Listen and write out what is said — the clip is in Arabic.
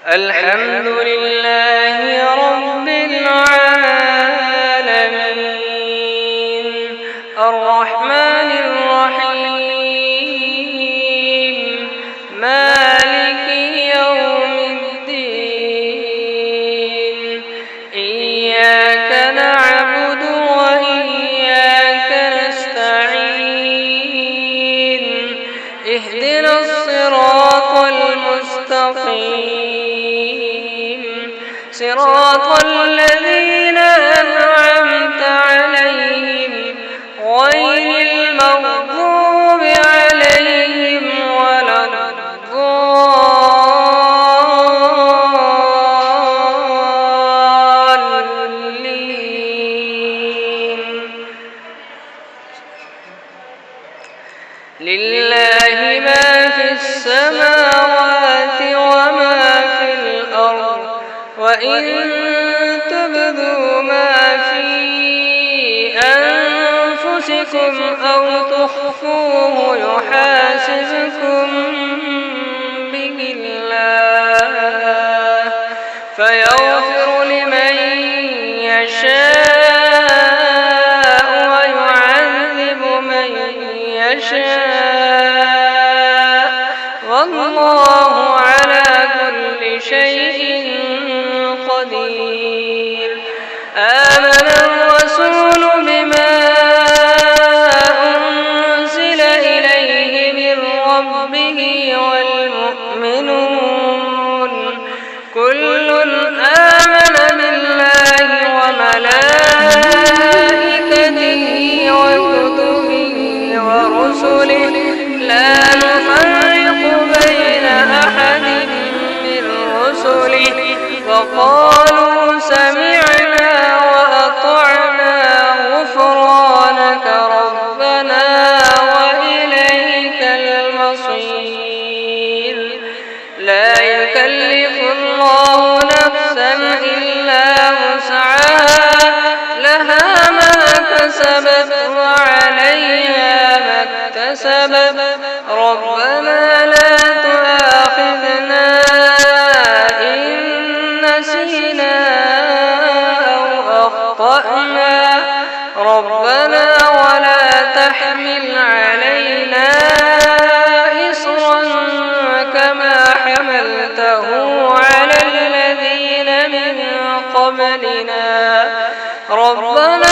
الحمد لله رب العالمين الرحمن الرحيم مالك يوم الدين إياك نعبد وإياك نستعين اهدنا الصراط المستقيم صراط الذين أنعمت عليهم غير المغضوب عليهم ولا الضالين. لله ما في السماوات وما في الأرض وإن تبدوا ما في أنفسكم أو تخفوه يحاسبكم به الله فيغفر لمن يشاء ويعذب من يشاء والله على كل شيء قدير. آمن الرسول بما أنزل إليه من ربه والمؤمنون كل آمن بالله وملائكته وكتبه ورسله لا نفرق بين أحد من رسله وقالوا سمعنا وأطعنا غفرانك ربنا وإليك المصير. لا يكلف الله نفسا إلا وسعها لها ما كسبت وعليها ما اكتسبت ربنا لا تؤاخذنا إن نسينا أو أخطأنا ربنا ولا تحمل علينا إصرا كما حملته على الذين من قبلنا ربنا